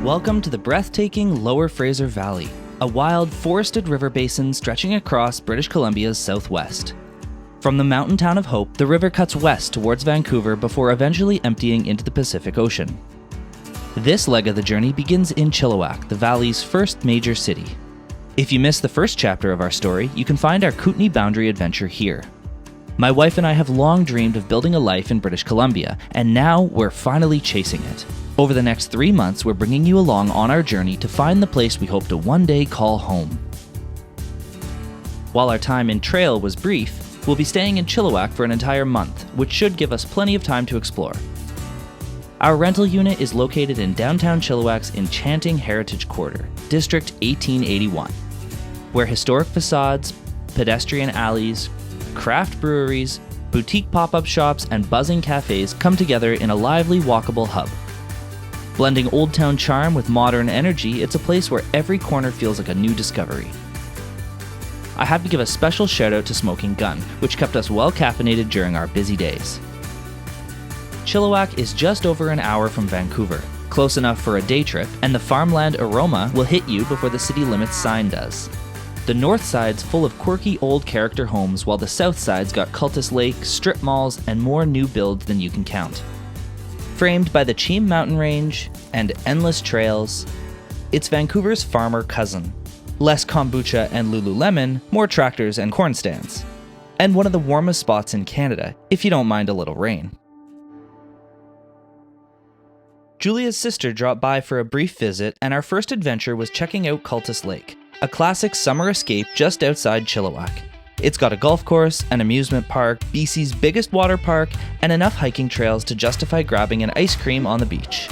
Welcome to the breathtaking Lower Fraser Valley, a wild, forested river basin stretching across British Columbia's southwest. From the mountain town of Hope, the river cuts west towards Vancouver before eventually emptying into the Pacific Ocean. This leg of the journey begins in Chilliwack, the valley's first major city. If you missed the first chapter of our story, you can find our Kootenay boundary adventure here. My wife and I have long dreamed of building a life in British Columbia, and now we're finally chasing it. Over the next 3 months, we're bringing you along on our journey to find the place we hope to one day call home. While our time in Trail was brief, we'll be staying in Chilliwack for an entire month, which should give us plenty of time to explore. Our rental unit is located in downtown Chilliwack's enchanting Heritage Quarter, District 1881, where historic facades, pedestrian alleys, craft breweries, boutique pop-up shops, and buzzing cafes come together in a lively, walkable hub. Blending Old Town charm with modern energy, it's a place where every corner feels like a new discovery. I have to give a special shout out to Smoking Gun, which kept us well caffeinated during our busy days. Chilliwack is just over an hour from Vancouver, close enough for a day trip, and the farmland aroma will hit you before the city limits sign does. The north side's full of quirky old character homes, while the south side's got Cultus Lake, strip malls, and more new builds than you can count. Framed by the Cheam mountain range and endless trails, it's Vancouver's farmer cousin. Less kombucha and Lululemon, more tractors and corn stands. And one of the warmest spots in Canada, if you don't mind a little rain. Julia's sister dropped by for a brief visit, and our first adventure was checking out Cultus Lake, a classic summer escape just outside Chilliwack. It's got a golf course, an amusement park, BC's biggest water park, and enough hiking trails to justify grabbing an ice cream on the beach.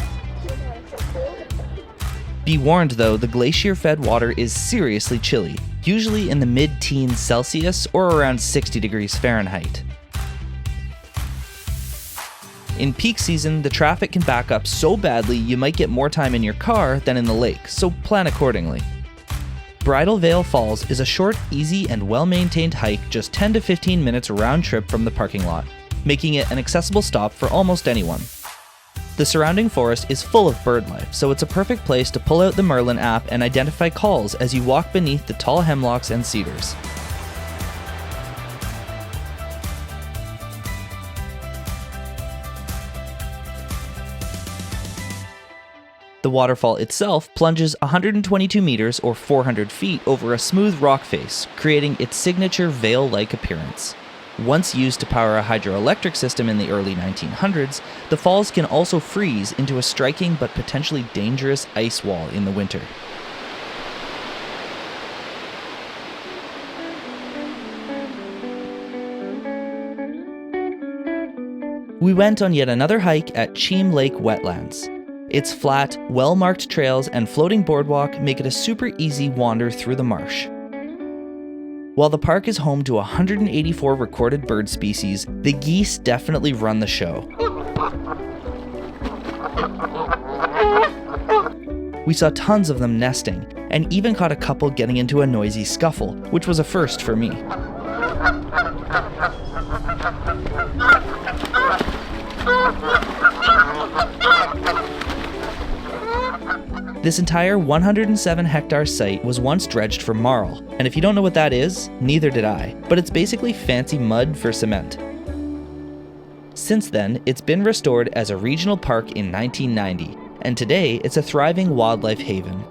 Be warned though, the glacier-fed water is seriously chilly, usually in the mid-teens Celsius or around 60 degrees Fahrenheit. In peak season, the traffic can back up so badly you might get more time in your car than in the lake, so plan accordingly. Bridal Veil Falls is a short, easy, and well-maintained hike just 10 to 15 minutes round trip from the parking lot, making it an accessible stop for almost anyone. The surrounding forest is full of birdlife, so it's a perfect place to pull out the Merlin app and identify calls as you walk beneath the tall hemlocks and cedars. The waterfall itself plunges 122 meters or 400 feet over a smooth rock face, creating its signature veil-like appearance. Once used to power a hydroelectric system in the early 1900s, the falls can also freeze into a striking but potentially dangerous ice wall in the winter. We went on yet another hike at Cheam Lake Wetlands. Its flat, well-marked trails and floating boardwalk make it a super easy wander through the marsh. While the park is home to 184 recorded bird species, the geese definitely run the show. We saw tons of them nesting, and even caught a couple getting into a noisy scuffle, which was a first for me. This entire 107-hectare site was once dredged for marl, and if you don't know what that is, neither did I, but it's basically fancy mud for cement. Since then, it's been restored as a regional park in 1990, and today it's a thriving wildlife haven.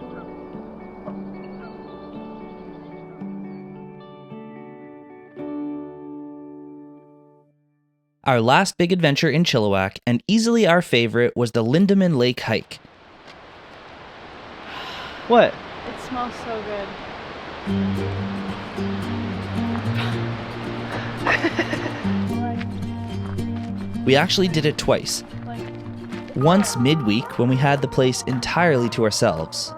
Our last big adventure in Chilliwack, and easily our favorite, was the Lindeman Lake hike. What? It smells so good. We actually did it twice. Once midweek when we had the place entirely to ourselves.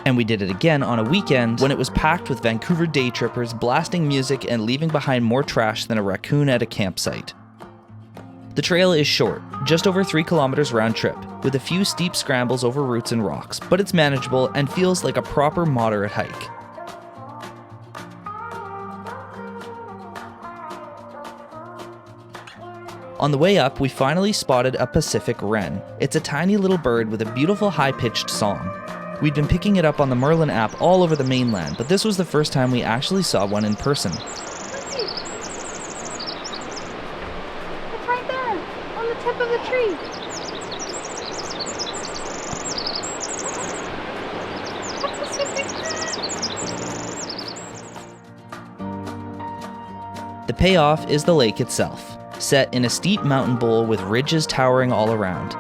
And we did it again on a weekend when it was packed with Vancouver day trippers blasting music and leaving behind more trash than a raccoon at a campsite. The trail is short, just over 3 kilometers round trip, with a few steep scrambles over roots and rocks, but it's manageable and feels like a proper moderate hike. On the way up, we finally spotted a Pacific Wren. It's a tiny little bird with a beautiful high-pitched song. We'd been picking it up on the Merlin app all over the mainland, but this was the first time we actually saw one in person. It's right there, on the tip of the tree. A Pacific Wren! The payoff is the lake itself, set in a steep mountain bowl with ridges towering all around.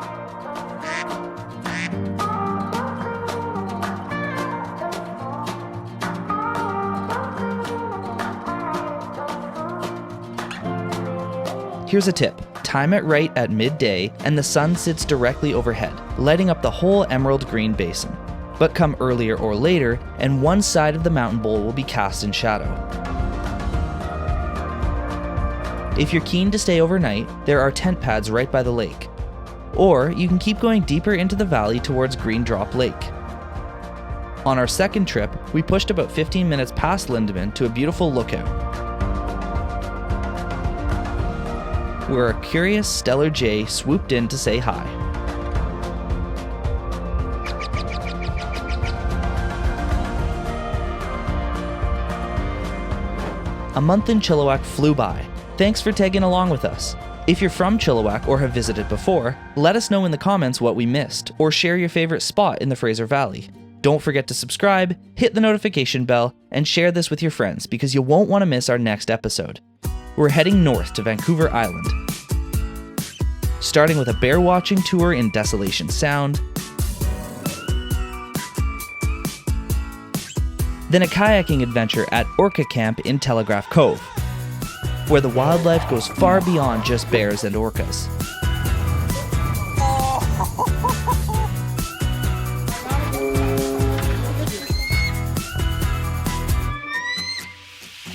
Here's a tip. Time it right at midday and the sun sits directly overhead, lighting up the whole emerald green basin. But come earlier or later, and one side of the mountain bowl will be cast in shadow. If you're keen to stay overnight, there are tent pads right by the lake. Or you can keep going deeper into the valley towards Green Drop Lake. On our second trip, we pushed about 15 minutes past Lindeman to a beautiful lookout, where a curious stellar jay swooped in to say hi. A month in Chilliwack flew by. Thanks for tagging along with us. If you're from Chilliwack or have visited before, let us know in the comments what we missed, or share your favorite spot in the Fraser Valley. Don't forget to subscribe, hit the notification bell, and share this with your friends because you won't want to miss our next episode. We're heading north to Vancouver Island, starting with a bear watching tour in Desolation Sound, then a kayaking adventure at Orca Camp in Telegraph Cove, where the wildlife goes far beyond just bears and orcas.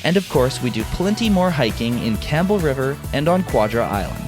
And of course, we do plenty more hiking in Campbell River and on Quadra Island.